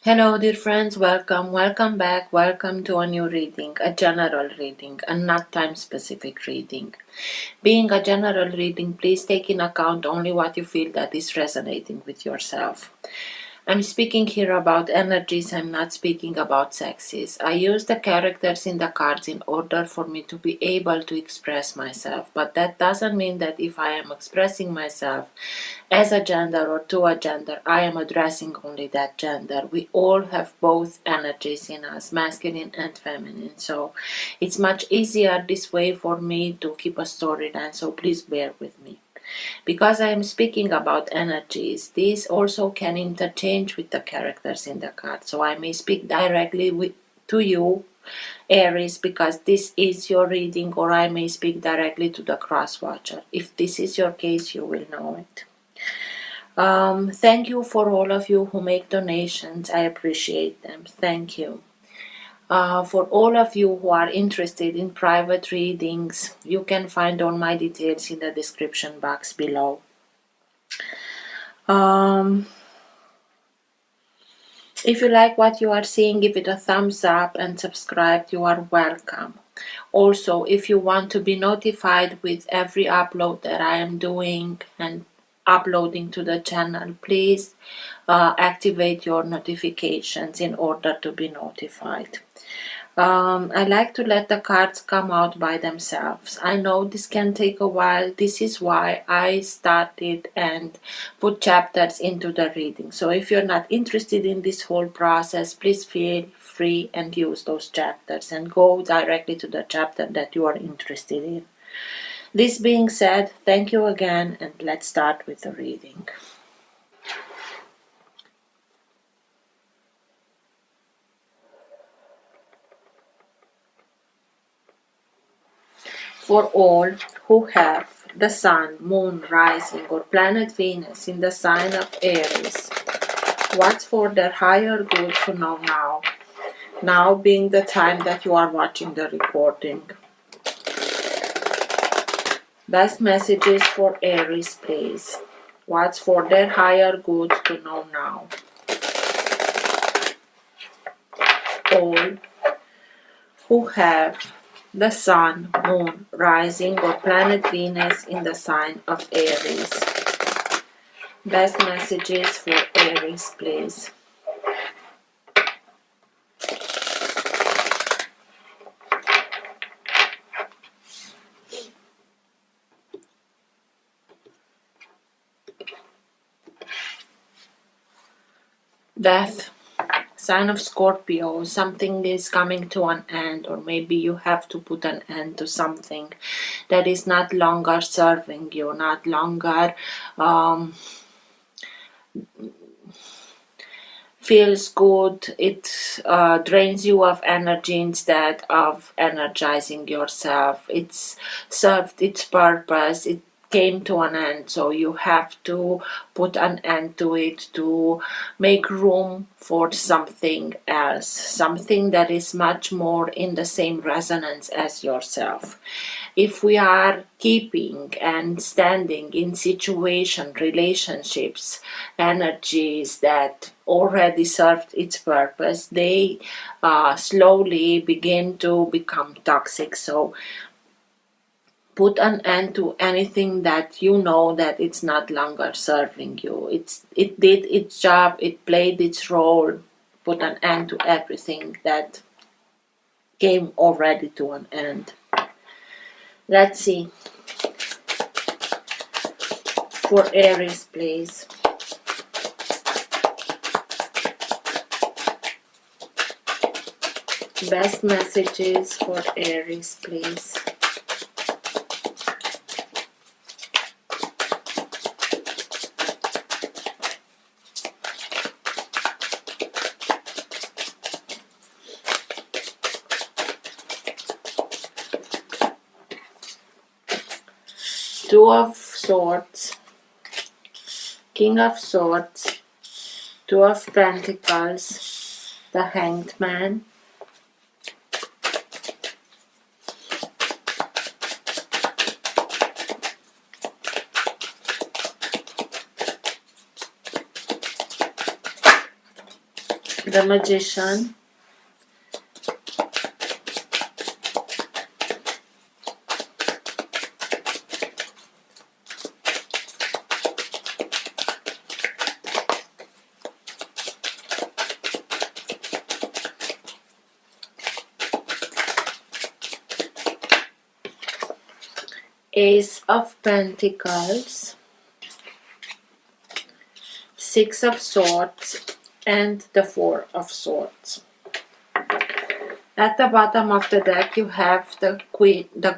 Hello dear friends, welcome back, welcome to a new reading, a general reading, and not time specific reading. Being a general reading, please take in account only what you feel that is resonating with yourself. I'm speaking here about energies, I'm not speaking about sexes. I use the characters in the cards in order for me to be able to express myself, but that doesn't mean that if I am expressing myself as a gender or to a gender, I am addressing only that gender. We all have both energies in us, masculine and feminine, so it's much easier this way for me to keep a storyline, so please bear with me. Because I am speaking about energies, these also can interchange with the characters in the card. So I may speak directly to you, Aries, because this is your reading, or I may speak directly to the cross watcher. If this is your case, you will know it. Thank you for all of you who make donations. I appreciate them. Thank you. For all of you who are interested in private readings, you can find all my details in the description box below. If you like what you are seeing, give it a thumbs up and subscribe. You are welcome. Also, if you want to be notified with every upload that I am doing and uploading to the channel, please activate your notifications in order to be notified. I like to let the cards come out by themselves. I know this can take a while. This is why I started and put chapters into the reading. So if you're not interested in this whole process, please feel free and use those chapters and go directly to the chapter that you are interested in. This being said, thank you again, and let's start with the reading. For all who have the Sun, Moon, Rising, or planet Venus in the sign of Aries, what's for their higher good to know now? Now being the time that you are watching the recording. Best messages for Aries, please. What's for their higher good to know now? All who have the Sun, Moon, Rising, or planet Venus in the sign of Aries. Best messages for Aries, please. Death. Sign of Scorpio, something is coming to an end, or maybe you have to put an end to something that is not longer serving you, not longer feels good. It drains you of energy instead of energizing yourself. It's served its purpose. It came to an end, so you have to put an end to it to make room for something else, something that is much more in the same resonance as yourself. If we are keeping and standing in relationships, energies that already served its purpose, they slowly begin to become toxic. So put an end to anything that you know that it's not longer serving you. It did its job, it played its role. Put an end to everything that came already to an end. Let's see. For Aries, please. Best messages for Aries, please. Two of Swords, King of Swords, Two of Pentacles, the Hanged Man, the Magician, Ace of Pentacles, Six of Swords, and the Four of Swords. At the bottom of the deck you have the Queen, the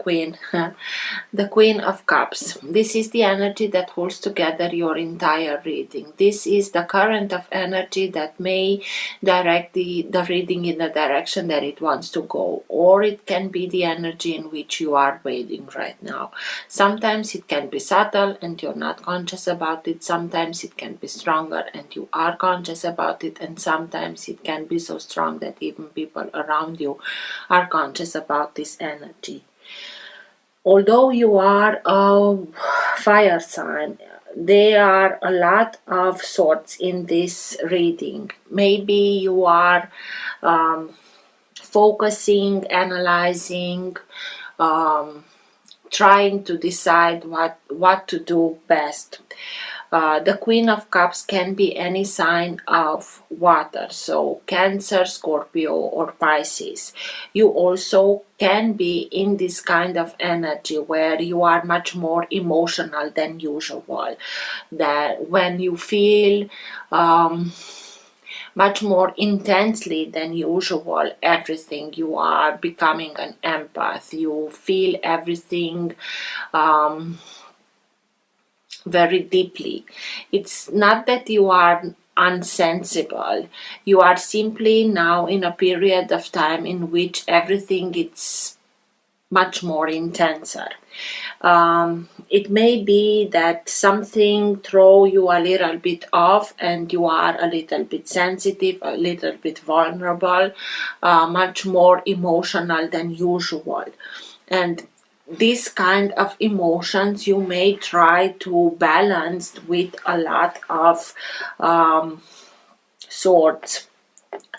Queen of Cups. This is the energy that holds together your entire reading. This is the current of energy that may direct the reading in the direction that it wants to go, or it can be the energy in which you are wading right now. Sometimes it can be subtle and you're not conscious about it. Sometimes it can be stronger and you are conscious about it, and sometimes it can be so strong that even people around you are conscious about this energy. Although you are a fire sign, there are a lot of swords in this reading. Maybe you are focusing, analyzing, trying to decide what to do best. The Queen of Cups can be any sign of water, so Cancer, Scorpio, or Pisces. You also can be in this kind of energy where you are much more emotional than usual. That when you feel much more intensely than usual everything, you are becoming an empath. You feel everything very deeply. It's not that you are unsensible. You are simply now in a period of time in which everything is much more intenser. It may be that something throw you a little bit off and you are a little bit sensitive, a little bit vulnerable, much more emotional than usual. And this kind of emotions you may try to balance with a lot of swords,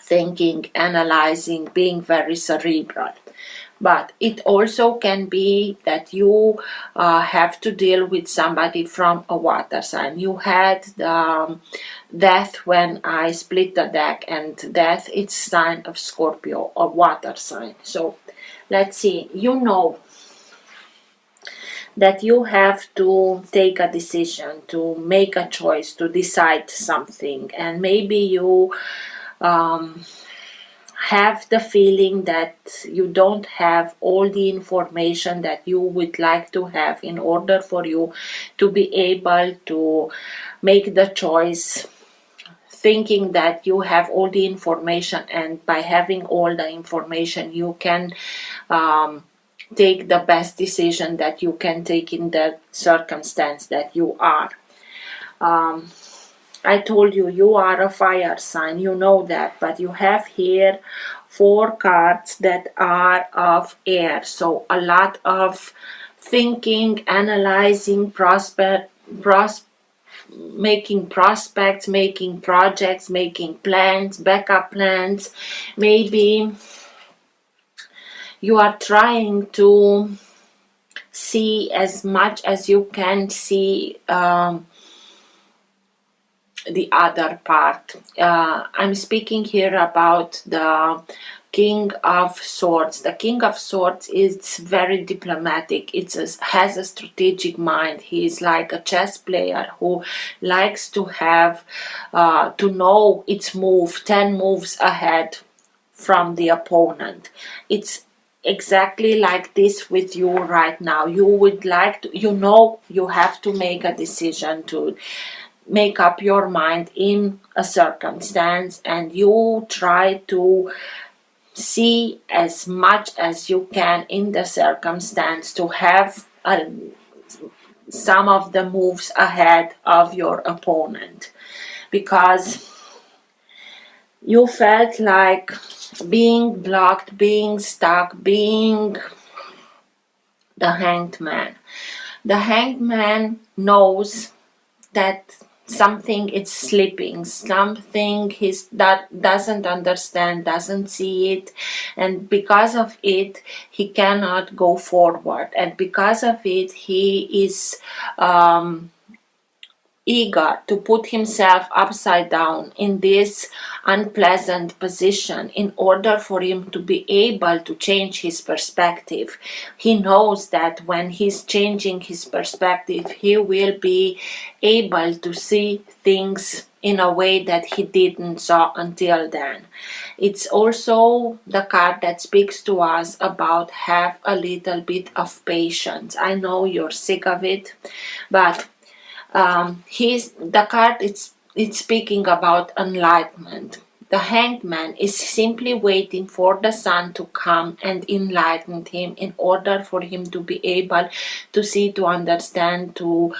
thinking, analyzing, being very cerebral. But it also can be that you have to deal with somebody from a water sign. You had the Death when I split the deck, and Death is sign of Scorpio, a water sign. So let's see, you know that you have to take a decision, to make a choice, to decide something, and maybe you have the feeling that you don't have all the information that you would like to have in order for you to be able to make the choice, thinking that you have all the information, and by having all the information you can take the best decision that you can take in the circumstance that you are. I told you, you are a fire sign, you know that, but you have here 4 cards that are of air. So a lot of thinking, analyzing, making prospects, making projects, making plans, backup plans. Maybe you are trying to see as much as you can see the other part. I'm speaking here about the King of Swords. The King of Swords is very diplomatic. Has a strategic mind. He is like a chess player who likes to have to know its move 10 moves ahead from the opponent. It's exactly like this with you right now. You would like to, you have to make a decision to make up your mind in a circumstance, and you try to see as much as you can in the circumstance to have some of the moves ahead of your opponent, because you felt like being blocked, being stuck, being the Hanged Man. The Hanged Man knows that something is slipping, something that doesn't understand, doesn't see it, and because of it he cannot go forward, and because of it he is eager to put himself upside down in this unpleasant position in order for him to be able to change his perspective. He knows that when he's changing his perspective, he will be able to see things in a way that he didn't saw until then. It's also the card that speaks to us about have a little bit of patience. I know you're sick of it, but the card it's speaking about enlightenment. The Hanged Man is simply waiting for the sun to come and enlighten him in order for him to be able to see, to understand, to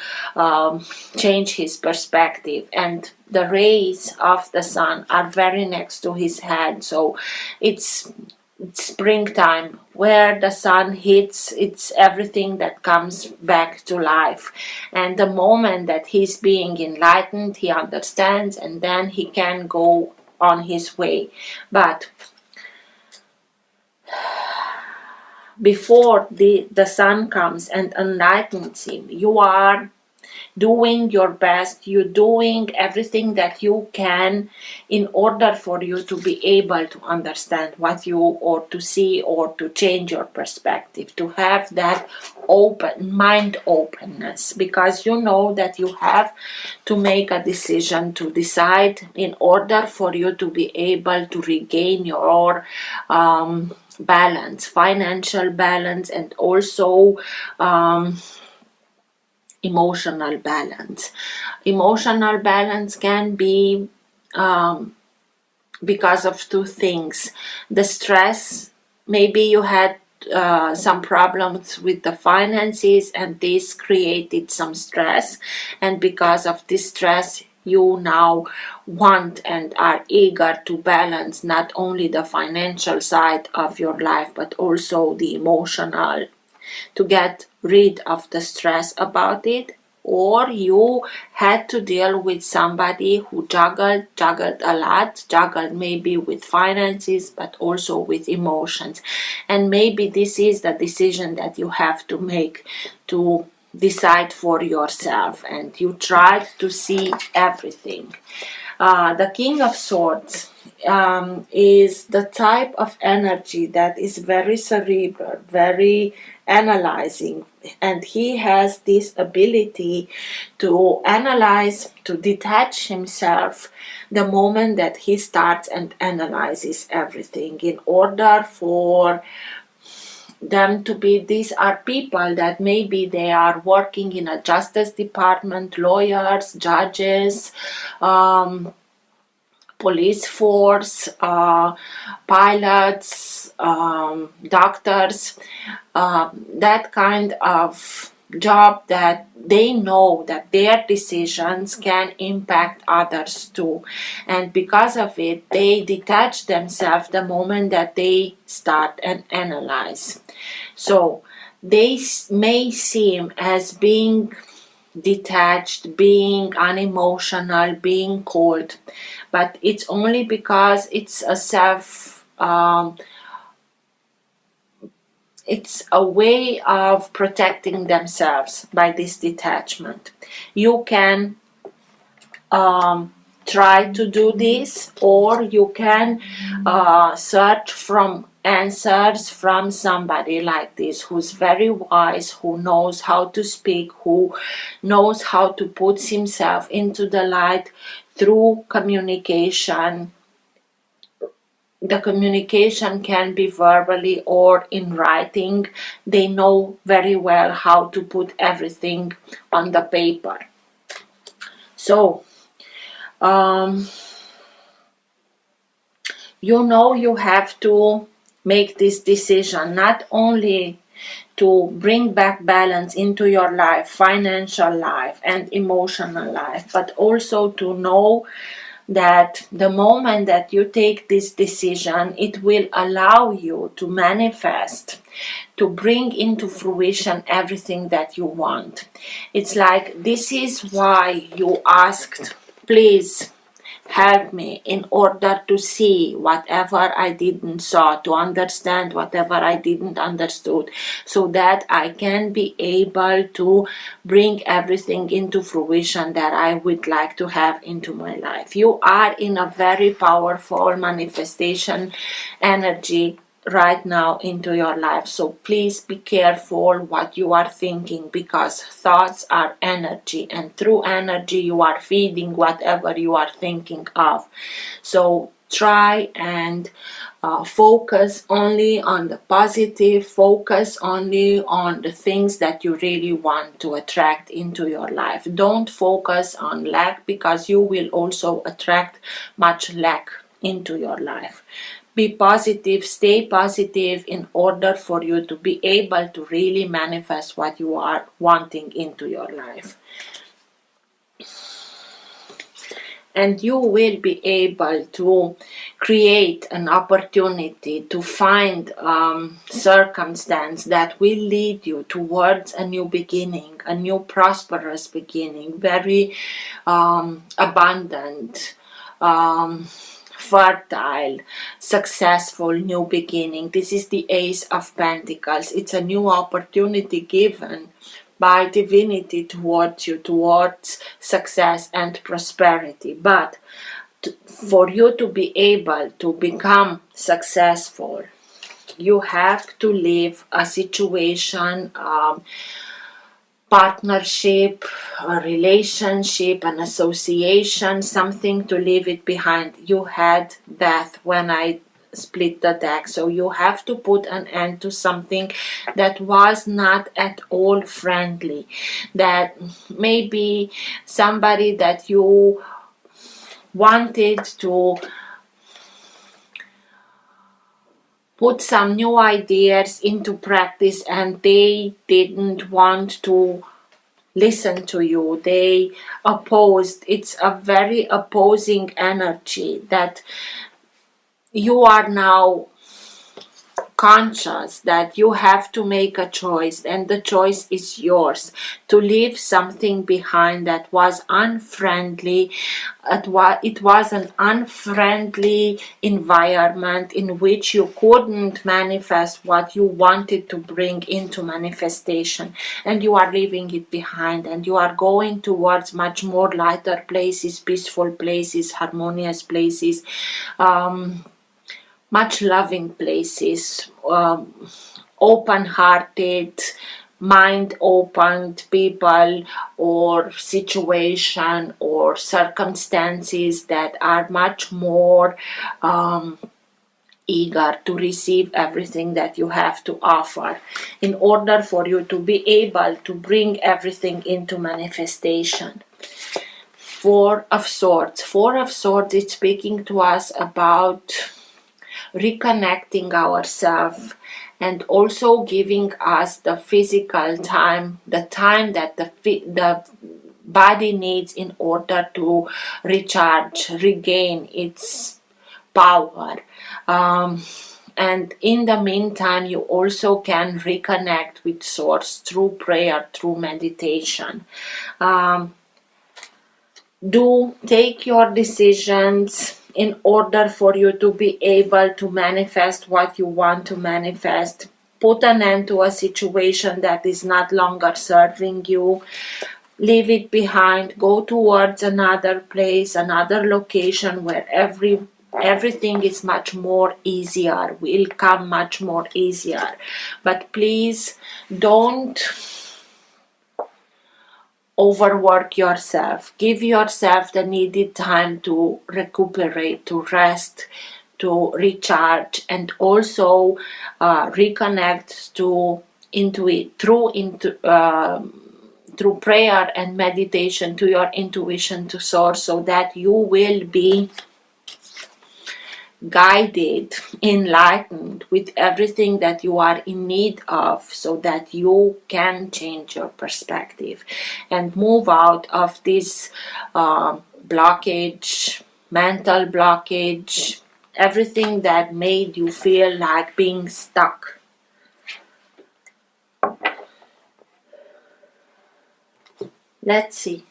change his perspective. And the rays of the sun are very next to his head, so it's springtime. Where the sun hits, it's everything that comes back to life, and the moment that he's being enlightened, he understands, and then he can go on his way. But before the sun comes and enlightens him, you are doing your best, you're doing everything that you can in order for you to be able to understand what you, or to see, or to change your perspective, to have that open mind openness, because you know that you have to make a decision, to decide in order for you to be able to regain your balance, financial balance, and also emotional balance. Emotional balance can be because of two things. The stress, maybe you had some problems with the finances and this created some stress, and because of this stress you now want and are eager to balance not only the financial side of your life but also the emotional, to get rid of the stress about it. Or you had to deal with somebody who juggled a lot, juggled maybe with finances but also with emotions, and maybe this is the decision that you have to make, to decide for yourself, and you tried to see everything. The King of Swords is the type of energy that is very cerebral, very analyzing, and he has this ability to analyze, to detach himself the moment that he starts and analyzes everything in order for them to be, these are people that maybe they are working in a justice department, lawyers, judges, police force, pilots, doctors, that kind of job that they know that their decisions can impact others too, and because of it they detach themselves the moment that they start and analyze. So they may seem as being detached, being unemotional, being cold, but it's only because it's a it's a way of protecting themselves by this detachment. You can try to do this, or you can search from answers from somebody like this who's very wise, who knows how to speak, who knows how to put himself into the light through communication. The communication can be verbally or in writing. They know very well how to put everything on the paper. So you know you have to make this decision, not only to bring back balance into your life, financial life and emotional life, but also to know that the moment that you take this decision, it will allow you to manifest, to bring into fruition everything that you want. It's like this is why you asked, please help me in order to see whatever I didn't saw, to understand whatever I didn't understood, so that I can be able to bring everything into fruition that I would like to have into my life. You are in a very powerful manifestation energy right now into your life, so please be careful what you are thinking, because thoughts are energy, and through energy you are feeding whatever you are thinking of. So try and focus only on the positive, focus only on the things that you really want to attract into your life. Don't focus on lack, because you will also attract much lack into your life. Be positive, stay positive in order for you to be able to really manifest what you are wanting into your life. And you will be able to create an opportunity to find circumstance that will lead you towards a new beginning, a new prosperous beginning, very abundant, fertile, successful new beginning. This is the Ace of Pentacles. It's a new opportunity given by divinity towards you, towards success and prosperity. But for you to be able to become successful, you have to leave a situation, partnership, a relationship, an association, something to leave it behind. You had death when I split the deck, so you have to put an end to something that was not at all friendly, that maybe somebody that you wanted to put some new ideas into practice and they didn't want to listen to you, they opposed. It's a very opposing energy that you are now conscious that you have to make a choice, and the choice is yours to leave something behind that was unfriendly. It was an unfriendly environment in which you couldn't manifest what you wanted to bring into manifestation, and you are leaving it behind, and you are going towards much more lighter places, peaceful places, harmonious places, much loving places, open-hearted, mind-opened people or situation or circumstances that are much more eager to receive everything that you have to offer in order for you to be able to bring everything into manifestation. Four of Swords. Four of Swords is speaking to us about reconnecting ourselves and also giving us the physical time, the time that the body needs in order to recharge, regain its power. And in the meantime, you also can reconnect with Source through prayer, through meditation. Do take your decisions in order for you to be able to manifest what you want to manifest. Put an end to a situation that is not longer serving you. Leave it behind. Go towards another place, another location where everything is much more easier, will come much more easier. But please don't overwork yourself. Give yourself the needed time to recuperate, to rest, to recharge, and also reconnect through prayer and meditation to your intuition, to Source, so that you will be guided, enlightened with everything that you are in need of, so that you can change your perspective and move out of this blockage, mental blockage, everything that made you feel like being stuck. Let's see.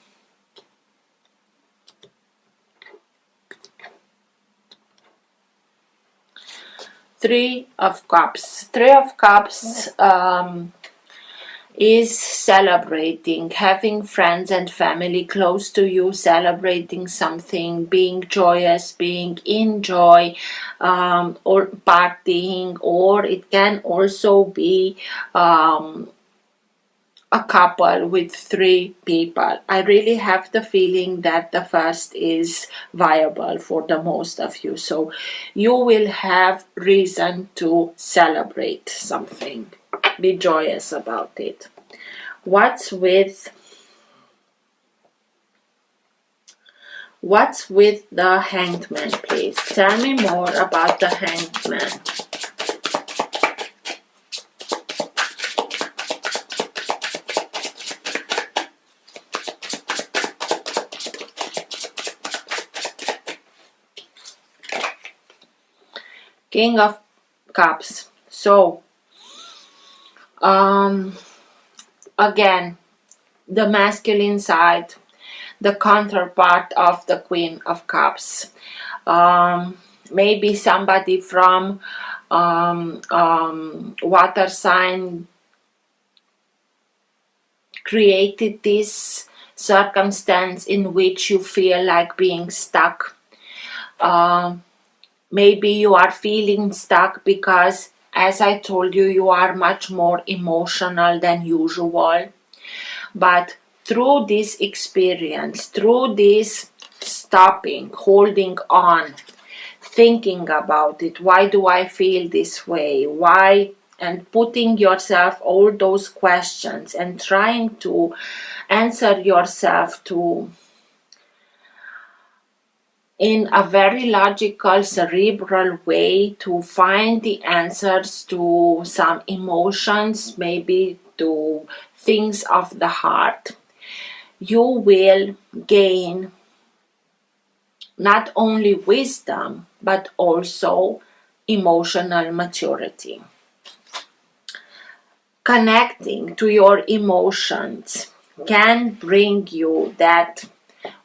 Three of Cups. Three of Cups is celebrating, having friends and family close to you, celebrating something, being joyous, being in joy, or partying, or it can also be a couple with three people. I really have the feeling that the first is viable for the most of you. So you will have reason to celebrate something. Be joyous about it. What's with the Hanged Man, please? Tell me more about the Hanged Man. King of Cups. So, again, the masculine side, the counterpart of the Queen of Cups. Maybe somebody from water sign created this circumstance in which you feel like being stuck. Maybe you are feeling stuck because, as I told you, you are much more emotional than usual. But through this experience, through this stopping, holding on, thinking about it, why do I feel this way? Why? And putting yourself all those questions and trying to answer yourself to in a very logical, cerebral way, to find the answers to some emotions, maybe to things of the heart, you will gain not only wisdom but also emotional maturity. Connecting to your emotions can bring you that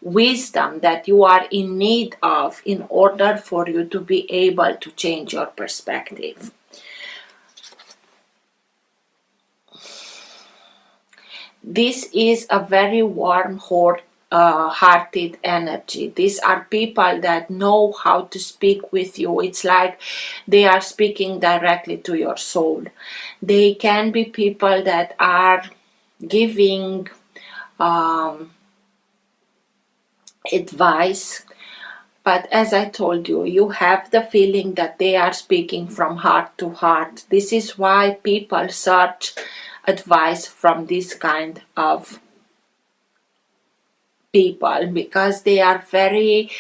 wisdom that you are in need of in order for you to be able to change your perspective. This is a very warm hearted energy. These are people that know how to speak with you. It's like they are speaking directly to your soul. They can be people that are giving advice, but as I told you, you have the feeling that they are speaking from heart to heart. This is why people search advice from this kind of people, because they are very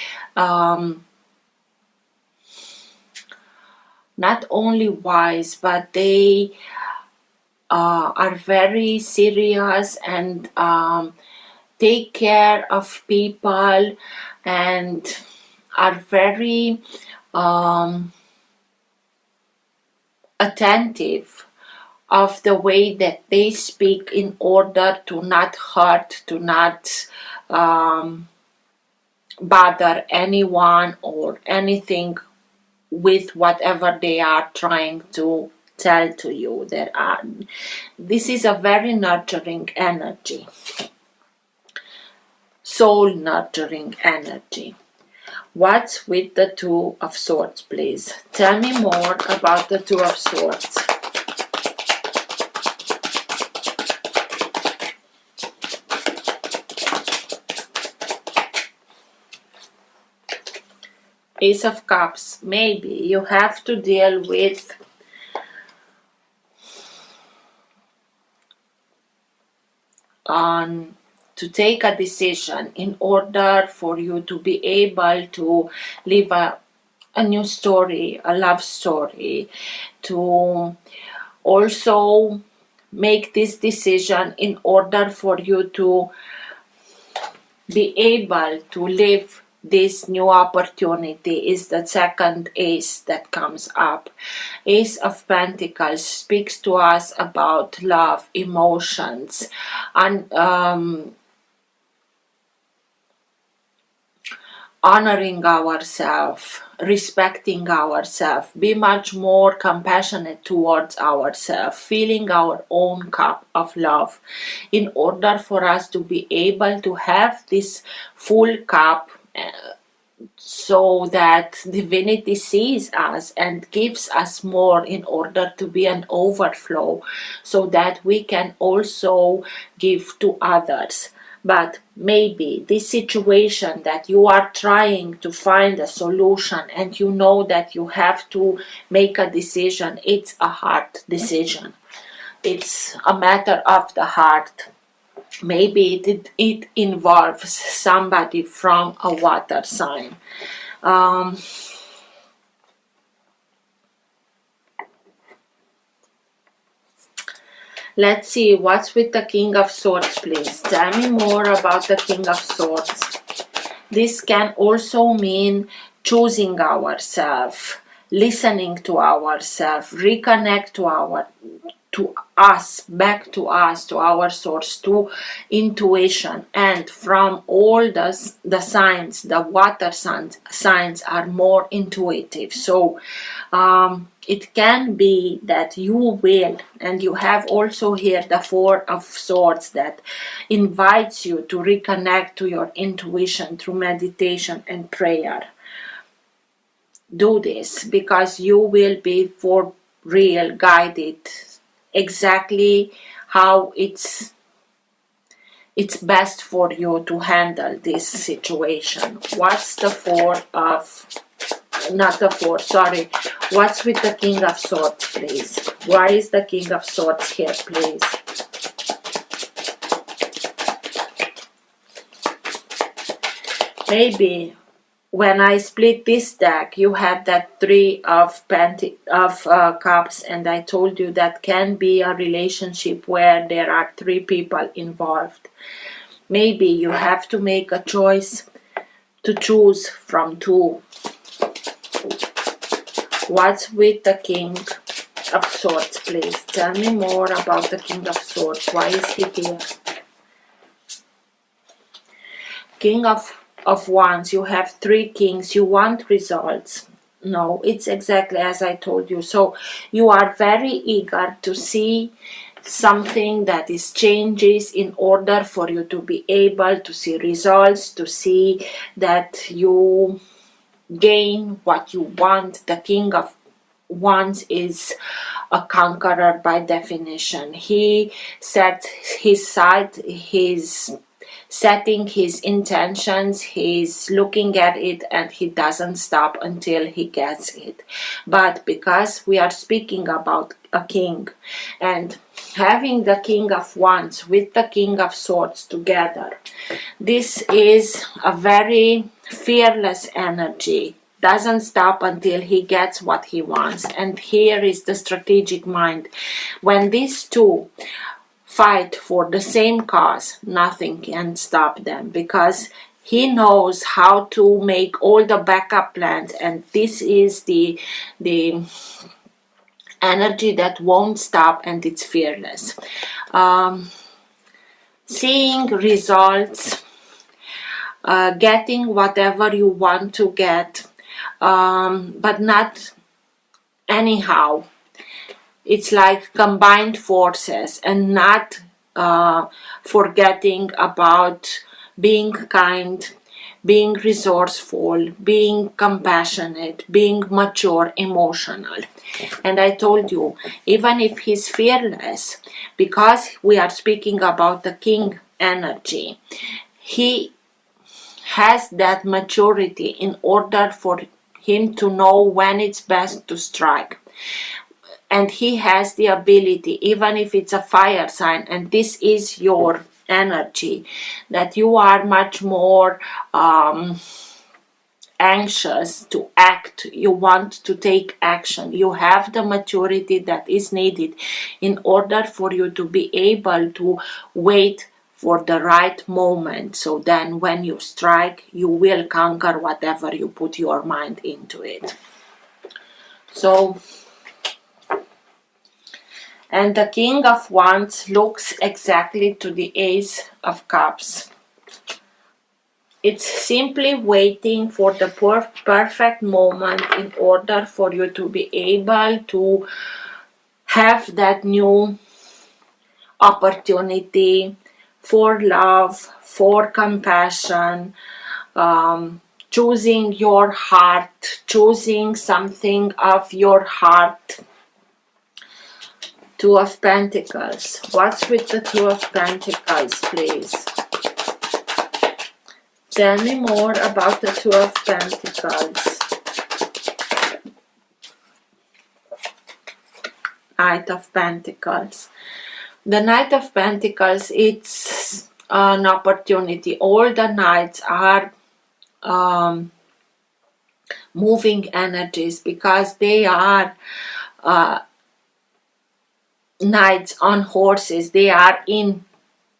not only wise, but they are very serious and take care of people and are very attentive of the way that they speak in order to not hurt, to not bother anyone or anything with whatever they are trying to tell to you. This is a very nurturing energy, soul nurturing energy. What's with the Two of Swords, please? Tell me more about the Two of Swords. Ace of Cups. Maybe you have to deal with to take a decision in order for you to be able to live a new story, a love story, to also make this decision in order for you to be able to live this new opportunity is the second ace that comes up. Ace of Pentacles speaks to us about love, emotions, and honoring ourselves, respecting ourselves, be much more compassionate towards ourselves, filling our own cup of love in order for us to be able to have this full cup, so that divinity sees us and gives us more in order to be an overflow, so that we can also give to others. But maybe this situation that you are trying to find a solution and you know that you have to make a decision, it's a hard decision. It's a matter of the heart. Maybe it involves somebody from a water sign. Let's see what's with the King of Swords, please. Tell me more about the King of Swords. This can also mean choosing ourselves, listening to ourselves, reconnect to us, back to us, to our source, to intuition. And from all the signs, the water signs are more intuitive. So it can be that you will, and you have also here the Four of Swords that invites you to reconnect to your intuition through meditation and prayer. Do this because you will be for real guided exactly how it's best for you to handle this situation. What's the what's with the King of Swords, please? Why is the King of Swords here, please? Maybe when I split this deck, you had that Three of Cups, and I told you that can be a relationship where there are three people involved. Maybe you have to make a choice to choose from two. What's with the King of Swords, please? Tell me more about the King of Swords. Why is he here? King of Wands, you have three kings. You want results. No, it's exactly as I told you. So you are very eager to see something that is changes in order for you to be able to see results, to see that you gain what you want. The King of Wands is a conqueror by definition. He sets his side, he's setting his intentions, he's looking at it, and he doesn't stop until he gets it. But because we are speaking about a king, and having the King of Wands with the King of Swords together, this is a very fearless energy. Doesn't stop until he gets what he wants. And here is the strategic mind. When these two fight for the same cause, nothing can stop them, because he knows how to make all the backup plans, and this is the energy that won't stop, and it's fearless. Seeing results, getting whatever you want to get, but not anyhow. It's like combined forces, and not forgetting about being kind, being resourceful, being compassionate, being mature, emotional. And I told you, even if he's fearless, because we are speaking about the king energy, he has that maturity in order for him to know when it's best to strike. And he has the ability, even if it's a fire sign, and this is your energy, that you are much more anxious to act. You want to take action. You have the maturity that is needed in order for you to be able to wait for the right moment. So then when you strike, you will conquer whatever you put your mind into it. So, and the King of Wands looks exactly to the Ace of Cups. It's simply waiting for the perfect moment in order for you to be able to have that new opportunity for love, for compassion, choosing your heart, choosing something of your heart. Two of Pentacles. What's with the Two of Pentacles, please? Tell me more about the Two of Pentacles. Knight of Pentacles. The Knight of Pentacles, it's an opportunity. All the knights are moving energies because they are knights on horses. They are in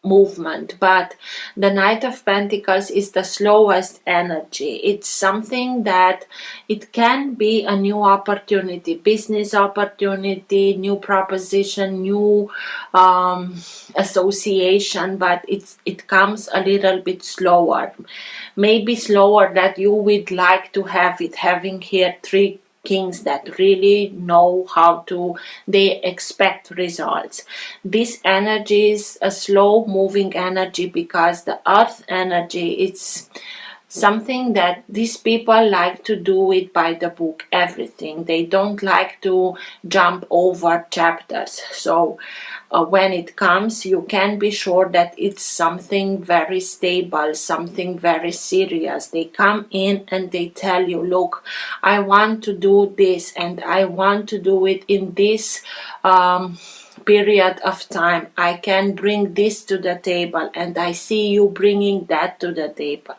movement, but the Knight of Pentacles is the slowest energy. It's something that it can be a new opportunity, business opportunity, new proposition, new association, but it comes a little bit slower, maybe slower that you would like to have it. Having here three kings that really know how to, they expect results. This energy is a slow moving energy because the earth energy, it's something that these people like to do it by the book, everything. They don't like to jump over chapters. So when it comes, you can be sure that it's something very stable, something very serious. They come in and they tell you, look, I want to do this and I want to do it in this period of time. I can bring this to the table and I see you bringing that to the table.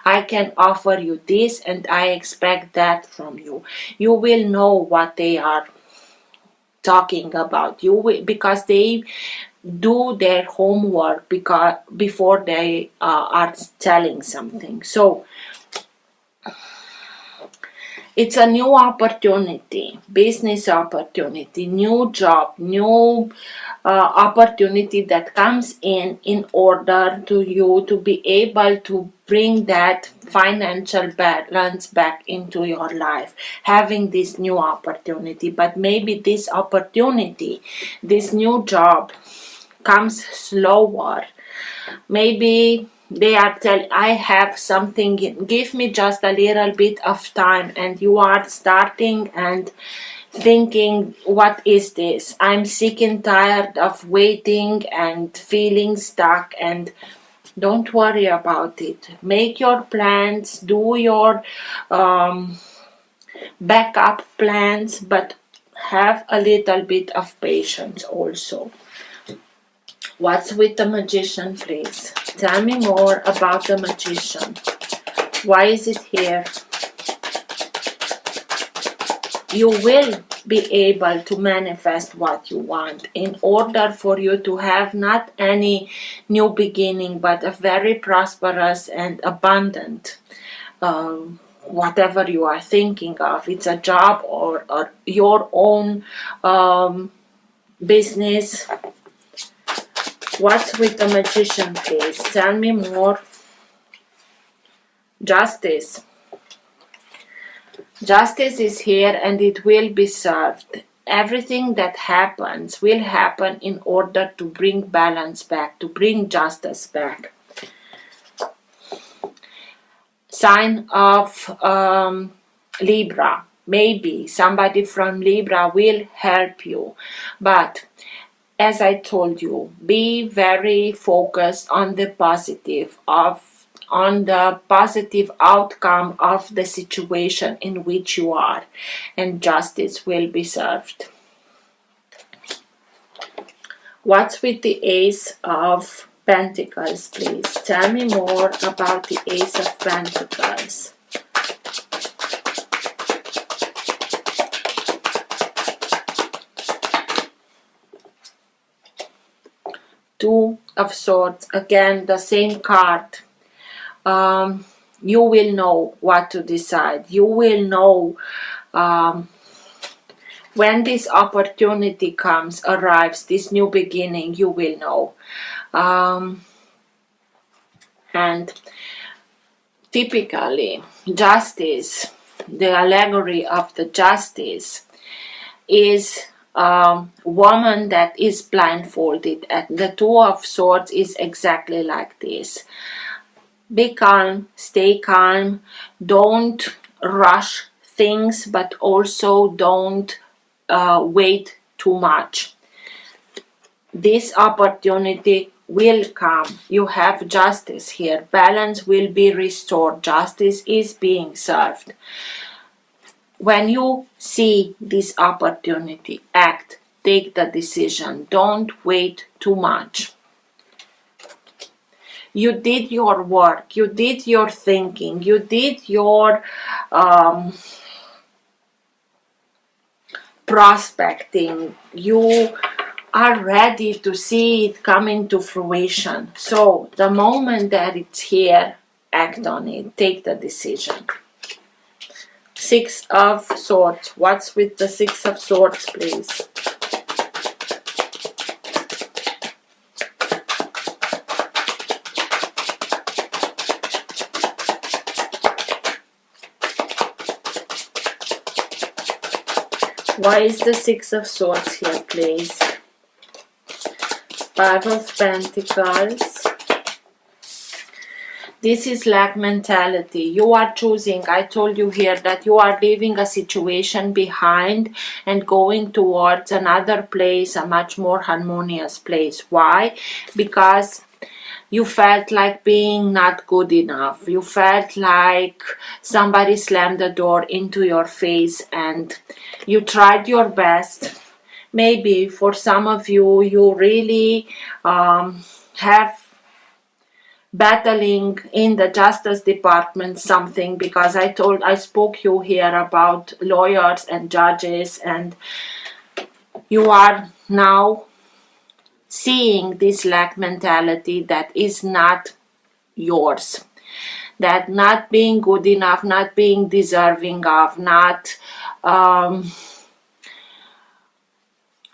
I can offer you this and I expect that from you. You will know what they are talking about. You will, because they do their homework before they are telling something. So it's a new opportunity, business opportunity, new job, new opportunity that comes in order to you to be able to bring that financial balance back into your life, having this new opportunity. But maybe this opportunity, this new job comes slower. Maybe they are telling, I have something, give me just a little bit of time, and you are starting and thinking, what is this? I'm sick and tired of waiting and feeling stuck. And don't worry about it. Make your plans, do your backup plans, but have a little bit of patience also. What's with the Magician, please? Tell me more about the Magician. Why is it here? You will be able to manifest what you want in order for you to have not any new beginning, but a very prosperous and abundant whatever you are thinking of. It's a job or your own business. What's with the Magician, please? Tell me more. Justice. Justice is here and it will be served. Everything that happens will happen in order to bring balance back, to bring justice back. Sign of Libra. Maybe somebody from Libra will help you. But as I told you, be very focused on the positive, on the positive outcome of the situation in which you are, and justice will be served. What's with the Ace of Pentacles, please? Tell me more about the Ace of Pentacles. Two of Swords, again the same card. You will know what to decide. You will know when this opportunity arrives, this new beginning, you will know. And typically, justice, the allegory of the justice, is a woman that is blindfolded. And the Two of Swords is exactly like this. Be calm, stay calm, don't rush things, but also don't wait too much. This opportunity will come. You have justice here. Balance will be restored. Justice is being served. When you see this opportunity, act, take the decision. Don't wait too much. You did your work, you did your thinking, you did your prospecting. You are ready to see it come into fruition. So the moment that it's here, act on it, take the decision. Six of Swords. What's with the Six of Swords, please? Why is the Six of Swords here, please? Five of Pentacles. This is lack mentality. You are choosing. I told you here that you are leaving a situation behind and going towards another place, a much more harmonious place. Why? Because you felt like being not good enough. You felt like somebody slammed the door into your face and you tried your best. Maybe for some of you, you really have battling in the justice department something, because I spoke you here about lawyers and judges, and you are now seeing this lack mentality that is not yours, that not being good enough, not being deserving of, not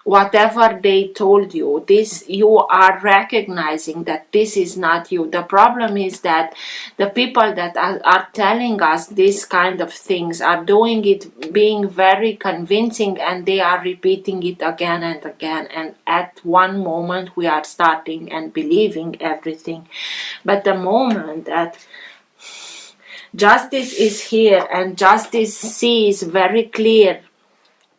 whatever they told you, this, you are recognizing that this is not you. The problem is that the people that are telling us this kind of things are doing it being very convincing, and they are repeating it again and again, and at one moment we are starting and believing everything. But the moment that justice is here and justice sees very clear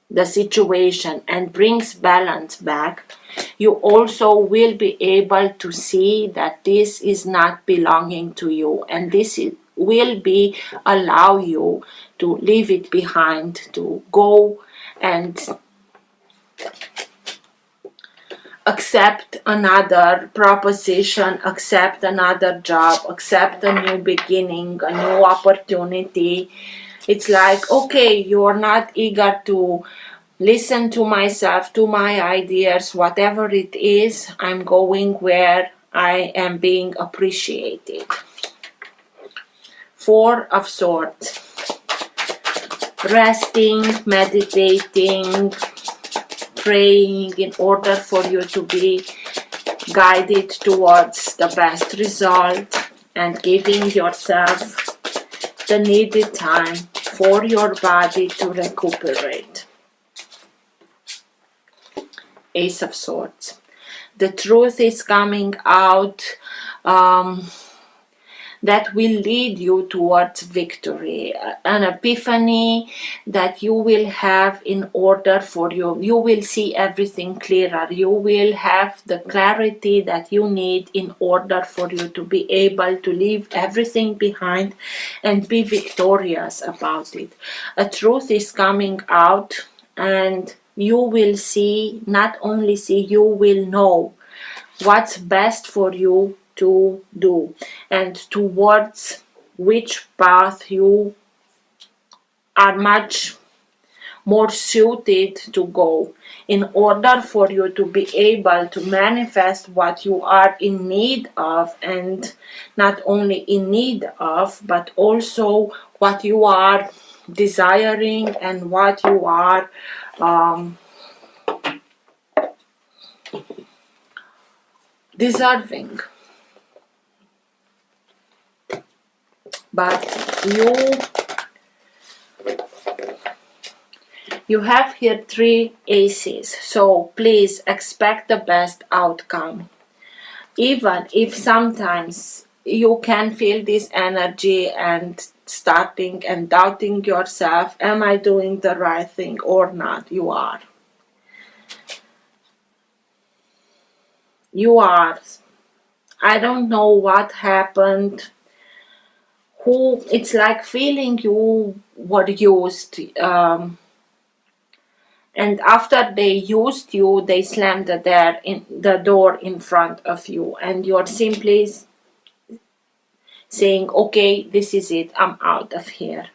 the situation and brings balance back, you also will be able to see that this is not belonging to you, and this will be allow you to leave it behind, to go and accept another proposition, accept another job, accept a new beginning, a new opportunity. It's like, okay, you're not eager to listen to myself, to my ideas, whatever it is, I'm going where I am being appreciated. Four of Swords. Resting, meditating, praying in order for you to be guided towards the best result, and giving yourself the needed time for your body to recuperate. Ace of Swords. The truth is coming out that will lead you towards victory, an epiphany that you will have in order for you. You will see everything clearer. You will have the clarity that you need in order for you to be able to leave everything behind and be victorious about it. A truth is coming out, and you will see, not only see, you will know what's best for you to do and towards which path you are much more suited to go in order for you to be able to manifest what you are in need of, and not only in need of, but also what you are desiring and what you are deserving. But you have here 3 aces, so please expect the best outcome. Even if sometimes you can feel this energy and starting and doubting yourself, am I doing the right thing or not? You are. You are. I don't know what happened. It's like feeling you were used. And after they used you, they slammed the door in front of you, and you're simply saying, okay, this is it, I'm out of here.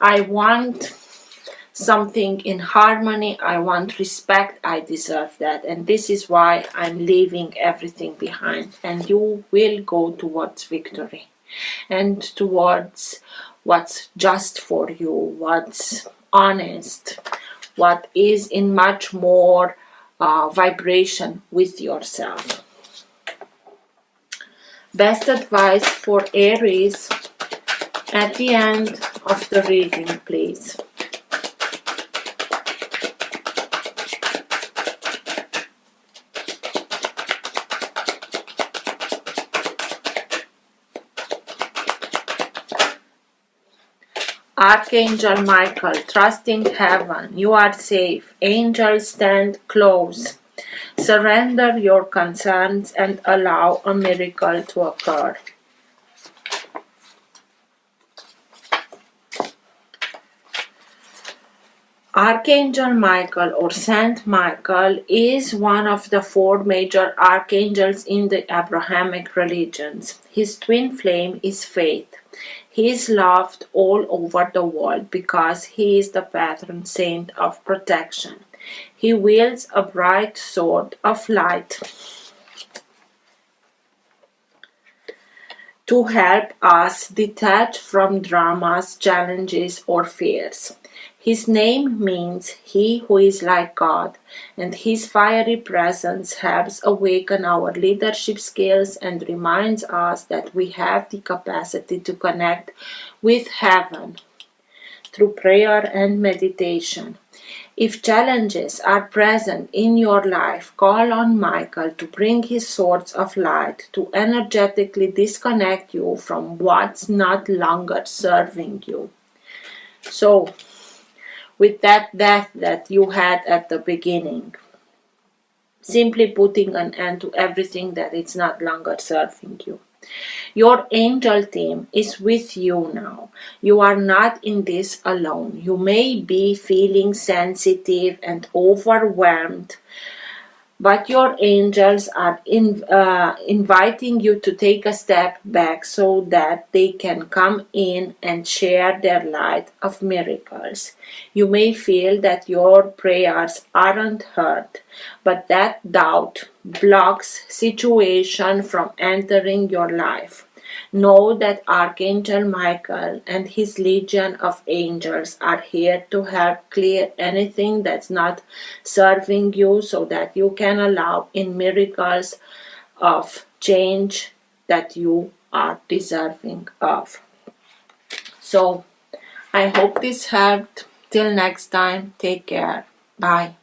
I want something in harmony, I want respect, I deserve that, and this is why I'm leaving everything behind. And you will go towards victory and towards what's just for you, what's honest, what is in much more vibration with yourself. Best advice for Aries at the end of the reading, please. Archangel Michael, trusting heaven, you are safe. Angels stand close. Surrender your concerns and allow a miracle to occur. Archangel Michael or Saint Michael is one of the 4 major archangels in the Abrahamic religions. His twin flame is faith. He is loved all over the world because he is the patron saint of protection. He wields a bright sword of light to help us detach from dramas, challenges, or fears. His name means he who is like God, and his fiery presence helps awaken our leadership skills and reminds us that we have the capacity to connect with heaven through prayer and meditation. If challenges are present in your life, call on Michael to bring his swords of light to energetically disconnect you from what's not longer serving you. So, with that death that you had at the beginning, simply putting an end to everything that is not longer serving you. Your angel team is with you now. You are not in this alone. You may be feeling sensitive and overwhelmed, but your angels are inviting you to take a step back so that they can come in and share their light of miracles. You may feel that your prayers aren't heard, but that doubt blocks situation from entering your life. Know that Archangel Michael and his legion of angels are here to help clear anything that's not serving you so that you can allow in miracles of change that you are deserving of. So, I hope this helped. Till next time, take care. Bye.